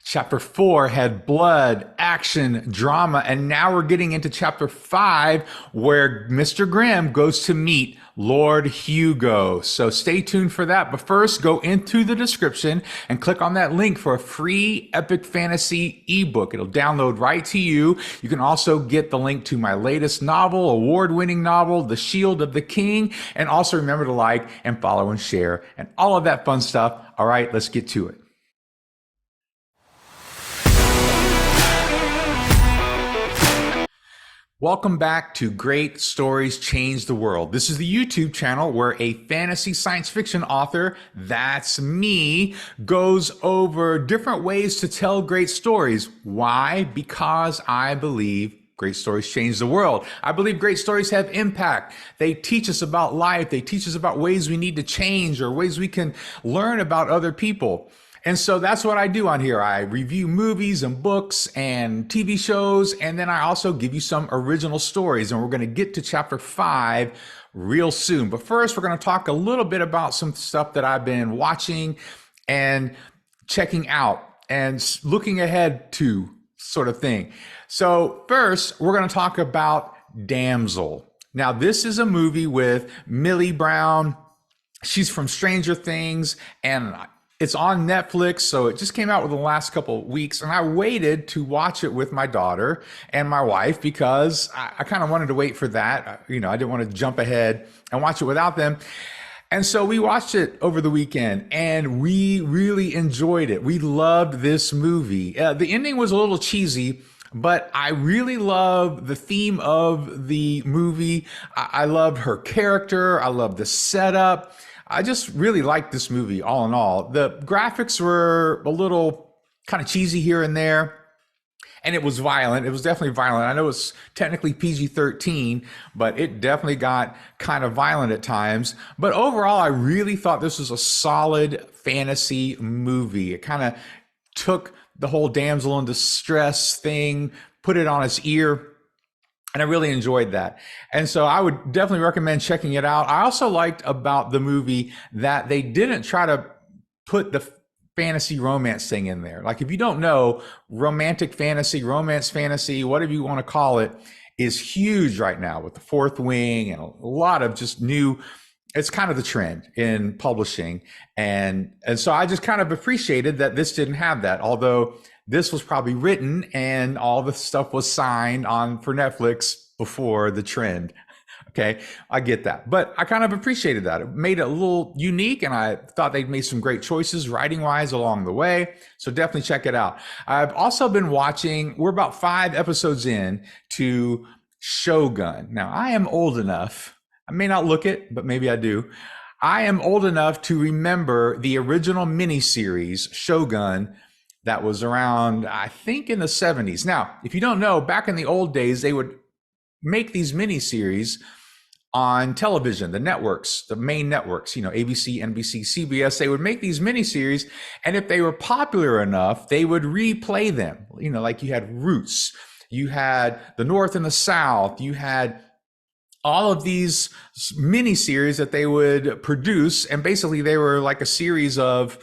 Chapter 4 had blood, action, drama, and now we're getting into chapter 5 where Mr. Grym goes to meet Lord Hugo. So stay tuned for that. But first, go into the description and click on that link for a free epic fantasy ebook. It'll download right to you. You can also get the link to my latest novel, award-winning novel, The Shield of the King. And also remember to like and follow and share and all of that fun stuff. All right, let's get to it. Welcome back to Great Stories Change the World. This is the YouTube channel where a fantasy science fiction author, that's me, goes over different ways to tell great stories. Why? Because I believe great stories change the world. I believe great stories have impact. They teach us about life. They teach us about ways we need to change or ways we can learn about other people. And so that's what I do on here. I review movies and books and TV shows, and then I also give you some original stories. And we're going to get to chapter 5 real soon. But first, we're going to talk a little bit about some stuff that I've been watching and checking out and looking ahead to, sort of thing. So first, we're going to talk about Damsel. Now, this is a movie with Millie Brown. She's from Stranger Things, and it's on Netflix, so it just came out within the last couple of weeks, and I waited to watch it with my daughter and my wife because I kind of wanted to wait for that. I didn't want to jump ahead and watch it without them. And so we watched it over the weekend, and we really enjoyed it. We loved this movie. The ending was a little cheesy, but I really love the theme of the movie. I loved her character. I loved the setup. I just really liked this movie all in all. The graphics were a little kind of cheesy here and there, and it was violent. It was definitely violent. I know it's technically PG-13, but it definitely got kind of violent at times. But overall, I really thought this was a solid fantasy movie. It kind of took the whole damsel in distress thing, put it on its ear, and I really enjoyed that. And so I would definitely recommend checking it out. I also liked about the movie that they didn't try to put the fantasy romance thing in there. Like, if you don't know, romantic fantasy, romance fantasy, whatever you want to call it, is huge right now with the Fourth Wing and a lot of just new, it's kind of the trend in publishing. And so I just kind of appreciated that this didn't have that, although this was probably written and all the stuff was signed on for Netflix before the trend. Okay, I get that. But I kind of appreciated that. It made it a little unique, and I thought they'd made some great choices writing-wise along the way. So definitely check it out. I've also been watching, we're about 5 episodes in to Shogun. Now, I am old enough, I may not look it, but maybe I do. I am old enough to remember the original miniseries, Shogun, that was around, I think, in the 70s. Now, if you don't know, back in the old days, they would make these miniseries on television, the networks, the main networks, ABC, NBC, CBS. They would make these miniseries, and if they were popular enough, they would replay them. Like you had Roots, you had The North and the South, you had all of these miniseries that they would produce, and basically they were like a series of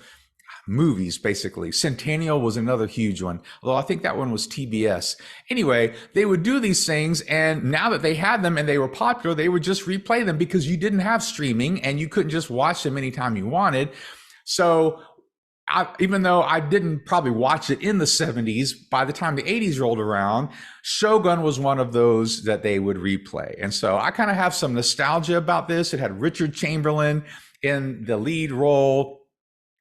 movies, basically. Centennial was another huge one, although I think that one was TBS. Anyway, they would do these things, and now that they had them and they were popular, they would just replay them because you didn't have streaming and you couldn't just watch them anytime you wanted. So even though I didn't probably watch it in the 70s, by the time the 80s rolled around, Shogun was one of those that they would replay. And so I kind of have some nostalgia about this. It had Richard Chamberlain in the lead role,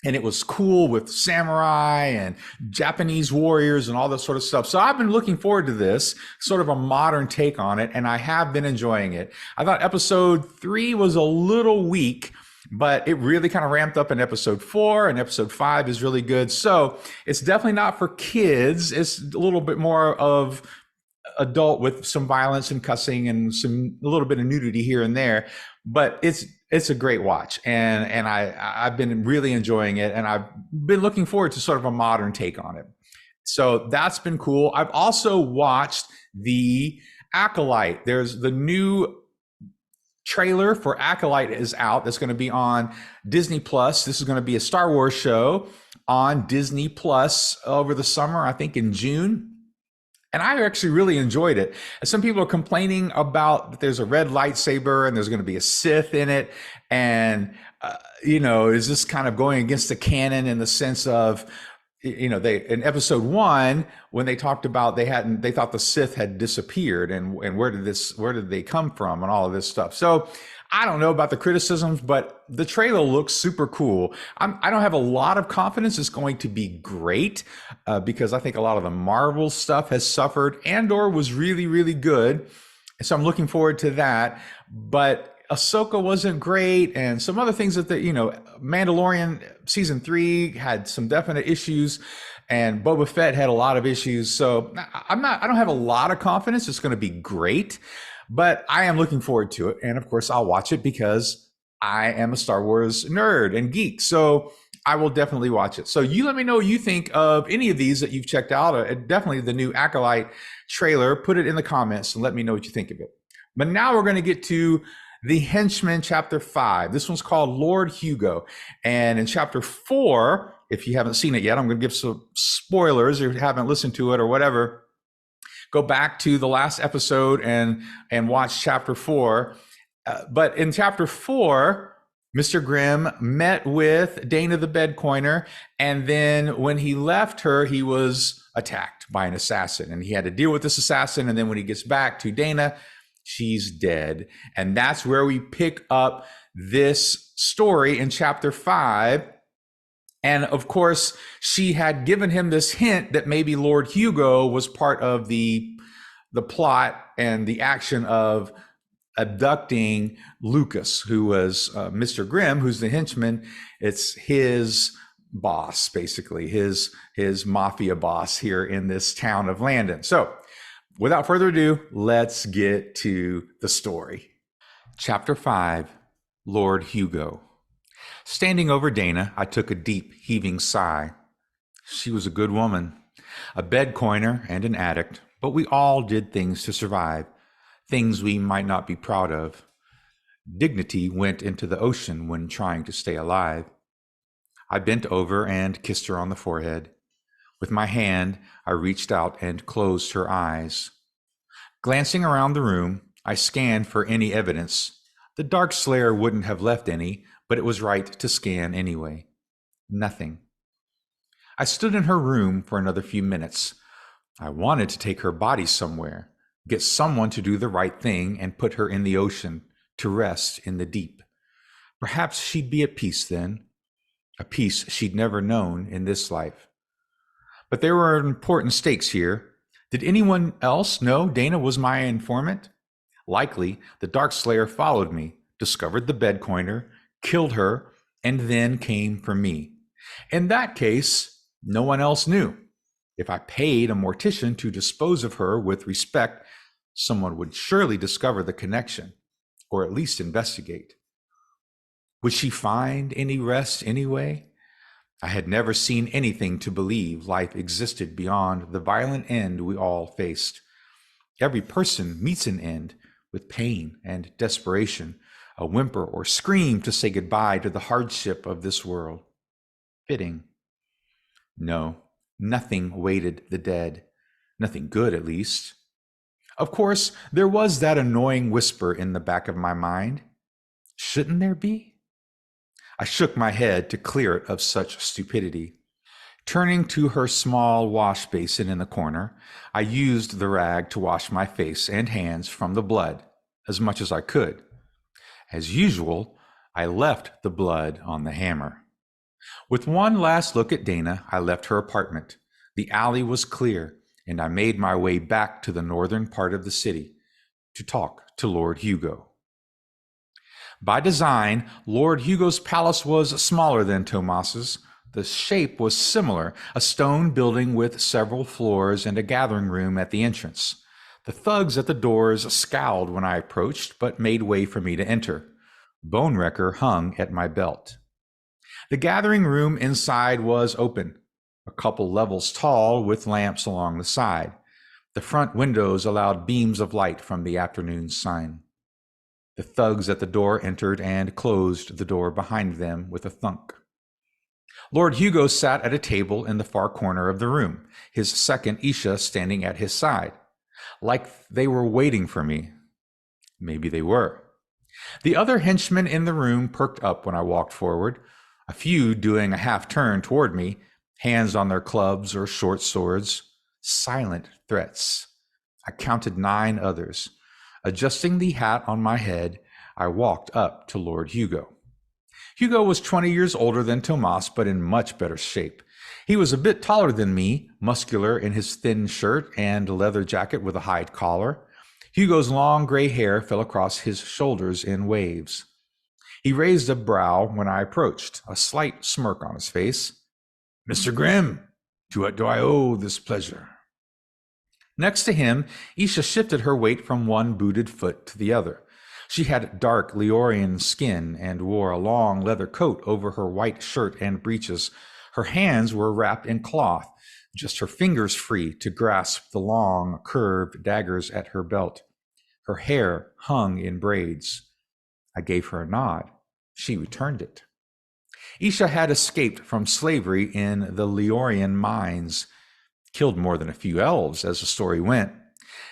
and it was cool with samurai and Japanese warriors and all that sort of stuff. So I've been looking forward to this, sort of a modern take on it, and I have been enjoying it. I thought episode 3 was a little weak, but it really kind of ramped up in episode 4, and episode 5 is really good. So it's definitely not for kids. It's a little bit more of adult with some violence and cussing and a little bit of nudity here and there, but it's a great watch, and I've been really enjoying it, and I've been looking forward to sort of a modern take on it. So that's been cool. I've also watched The Acolyte. There's the new trailer for Acolyte is out. That's going to be on Disney Plus. This is going to be a Star Wars show on Disney Plus over the summer, I think in June. And I actually really enjoyed it. Some people are complaining about that there's a red lightsaber and there's going to be a Sith in it. And, is this kind of going against the canon in the sense of, they in episode 1 when they talked about they thought the Sith had disappeared and where did they come from and all of this stuff. So I don't know about the criticisms, but the trailer looks super cool. I don't have a lot of confidence it's going to be great because I think a lot of the Marvel stuff has suffered and/or was really, really good. So I'm looking forward to that. But Ahsoka wasn't great, and some other things that Mandalorian season 3 had some definite issues, and Boba Fett had a lot of issues. So I don't have a lot of confidence it's going to be great, but I am looking forward to it. And of course, I'll watch it because I am a Star Wars nerd and geek. So I will definitely watch it. So you let me know what you think of any of these that you've checked out. Definitely the new Acolyte trailer. Put it in the comments and let me know what you think of it. But now we're going to get to the Henchman, chapter 5. This one's called Lord Hugo. And in chapter 4, if you haven't seen it yet, I'm going to give some spoilers if you haven't listened to it or whatever. Go back to the last episode and watch chapter 4. But in chapter 4, Mr. Grym met with Dana the bed coiner. And then when he left her, he was attacked by an assassin. And he had to deal with this assassin. And then when he gets back to Dana, she's dead. And that's where we pick up this story in chapter 5. And of course, she had given him this hint that maybe Lord Hugo was part of the plot and the action of abducting Lucas, who was Mr. Grym, who's the henchman. It's his boss, basically, his mafia boss here in this town of Landon. So without further ado, let's get to the story. Chapter 5, Lord Hugo. Standing over Dana, I took a deep, heaving sigh. She was a good woman, a bed coiner and an addict, but we all did things to survive, things we might not be proud of. Dignity went into the ocean when trying to stay alive. I bent over and kissed her on the forehead. With my hand, I reached out and closed her eyes. Glancing around the room, I scanned for any evidence. The Dark Slayer wouldn't have left any, but it was right to scan anyway. Nothing. I stood in her room for another few minutes. I wanted to take her body somewhere, get someone to do the right thing and put her in the ocean, to rest in the deep. Perhaps she'd be at peace then, a peace she'd never known in this life. But there were important stakes here. Did anyone else know Dana was my informant? Likely, the Dark Slayer followed me, discovered the bed coiner, killed her, and then came for me. In that case, no one else knew. If I paid a mortician to dispose of her with respect, someone would surely discover the connection, or at least investigate. Would she find any rest anyway? I had never seen anything to believe life existed beyond the violent end we all faced. Every person meets an end with pain and desperation, a whimper or scream to say goodbye to the hardship of this world. Fitting. No, nothing waited the dead. Nothing good, at least. Of course, there was that annoying whisper in the back of my mind. Shouldn't there be? I shook my head to clear it of such stupidity. Turning to her small wash basin in the corner, I used the rag to wash my face and hands from the blood, as much as I could. As usual, I left the blood on the hammer. With one last look at Dana, I left her apartment. The alley was clear, and I made my way back to the northern part of the city to talk to Lord Hugo. By design, Lord Hugo's palace was smaller than Tomas's. The shape was similar, a stone building with several floors and a gathering room at the entrance. The thugs at the doors scowled when I approached, but made way for me to enter. Bone Wrecker hung at my belt. The gathering room inside was open, a couple levels tall with lamps along the side. The front windows allowed beams of light from the afternoon sun. The thugs at the door entered and closed the door behind them with a thunk. Lord Hugo sat at a table in the far corner of the room, his second Isha standing at his side, like they were waiting for me. Maybe they were. The other henchmen in the room perked up when I walked forward, a few doing a half turn toward me, hands on their clubs or short swords, silent threats. I counted 9 others. Adjusting the hat on my head, I walked up to Lord Hugo. Hugo was 20 years older than Tomas, but in much better shape. He was a bit taller than me, muscular in his thin shirt and leather jacket with a hide collar. Hugo's long gray hair fell across his shoulders in waves. He raised a brow when I approached, a slight smirk on his face. "Mr. Grym, to what do I owe this pleasure?" Next to him, Isha shifted her weight from one booted foot to the other. She had dark Leorian skin and wore a long leather coat over her white shirt and breeches. Her hands were wrapped in cloth, just her fingers free to grasp the long, curved daggers at her belt. Her hair hung in braids. I gave her a nod. She returned it. Isha had escaped from slavery in the Leorian mines, killed more than a few elves as the story went.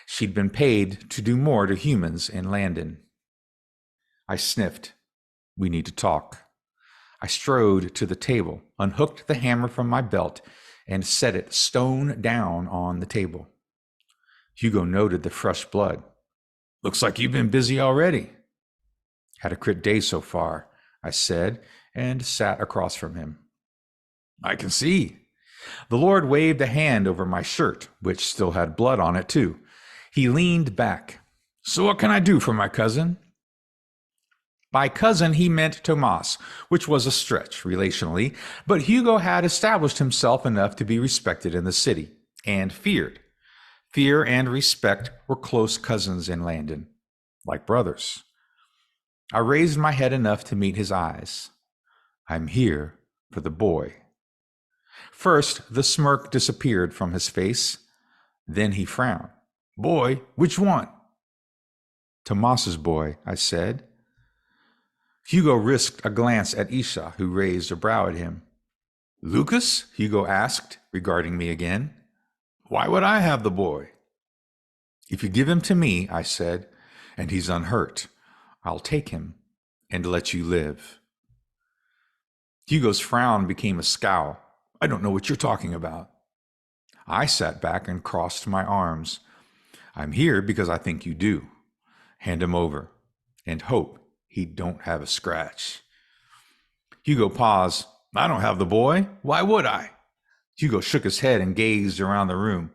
She'd been paid to do more to humans in Landon. I sniffed. We need to talk. I strode to the table, unhooked the hammer from my belt, and set it stone down on the table. Hugo noted the fresh blood. "Looks like you've been busy already." "Had a crit day so far," I said, and sat across from him. "I can see." The Lord waved a hand over my shirt, which still had blood on it too. He leaned back. "So what can I do for my cousin?" By cousin, he meant Tomas, which was a stretch relationally, but Hugo had established himself enough to be respected in the city, and feared. Fear and respect were close cousins in Landon, like brothers. I raised my head enough to meet his eyes. "I'm here for the boy." First, the smirk disappeared from his face. Then he frowned. "Boy? Which one?" "Tomas's boy," I said. Hugo risked a glance at Isha, who raised a brow at him. "Lucas?" Hugo asked, regarding me again. "Why would I have the boy?" "If you give him to me," I said, "and he's unhurt, I'll take him and let you live." Hugo's frown became a scowl. "I don't know what you're talking about." I sat back and crossed my arms. "I'm here because I think you do. Hand him over and hope he don't have a scratch." Hugo paused. "I don't have the boy. Why would I?" Hugo shook his head and gazed around the room.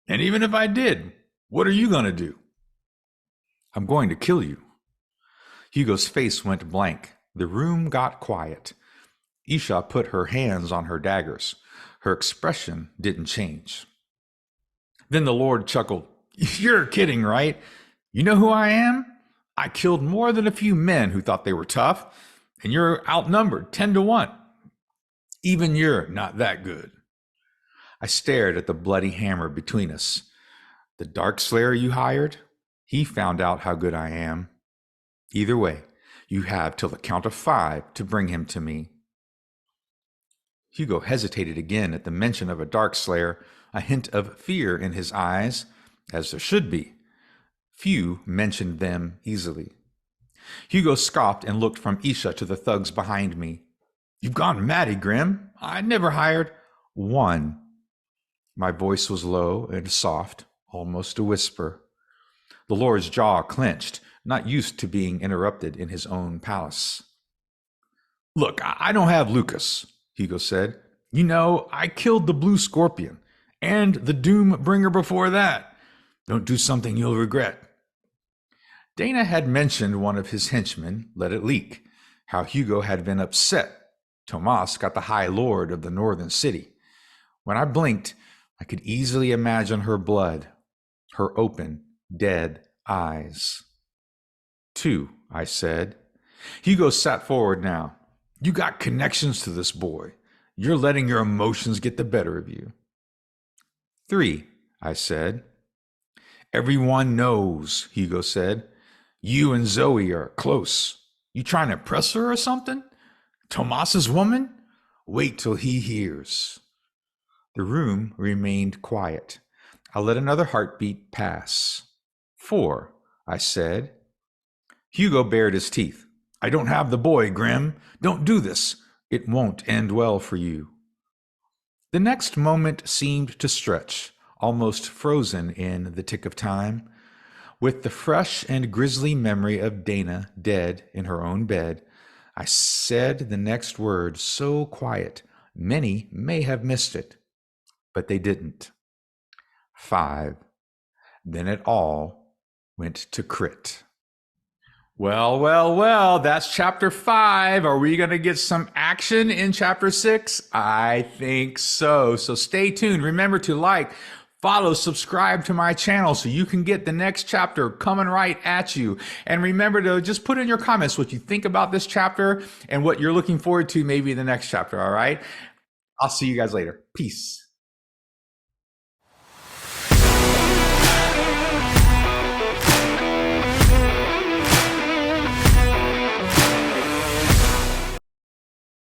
"And even if I did, what are you going to do?" "I'm going to kill you." Hugo's face went blank. The room got quiet. Isha put her hands on her daggers. Her expression didn't change. Then the Lord chuckled. "You're kidding, right? You know who I am? I killed more than a few men who thought they were tough, and you're outnumbered 10-1. Even you're not that good." I stared at the bloody hammer between us. "The Dark Slayer you hired? He found out how good I am. Either way, you have till the count of 5 to bring him to me." Hugo hesitated again at the mention of a Dark Slayer, a hint of fear in his eyes, as there should be. Few mentioned them easily. Hugo scoffed and looked from Isha to the thugs behind me. "You've gone matty, Grym. I never hired—" "One." My voice was low and soft, almost a whisper. The Lord's jaw clenched, not used to being interrupted in his own palace. "Look, I don't have Lucas," Hugo said. "You know, I killed the Blue Scorpion, and the Doom Bringer before that. Don't do something you'll regret." Dana had mentioned one of his henchmen, Let It Leak, how Hugo had been upset. Tomas got the High Lord of the Northern City. When I blinked, I could easily imagine her blood, her open, dead eyes. "2," I said. Hugo sat forward now. "You got connections to this boy. You're letting your emotions get the better of you." "3," I said. "Everyone knows," Hugo said. "You and Zoe are close. You trying to impress her or something? Tomas's woman? Wait till he hears. The room remained quiet. I let another heartbeat pass. 4, I said. Hugo bared his teeth. I don't have the boy, Grym. Don't do this. It won't end well for you. The next moment seemed to stretch, almost frozen in the tick of time. With the fresh and grisly memory of Dana dead in her own bed, I said the next word so quiet, many may have missed it, but they didn't. 5. Then it all went to crit. Well, that's chapter 5. Are we going to get some action in chapter 6? I think so. So stay tuned. Remember to like, follow, subscribe to my channel so you can get the next chapter coming right at you. And remember to just put in your comments what you think about this chapter and what you're looking forward to maybe in the next chapter, all right? I'll see you guys later. Peace.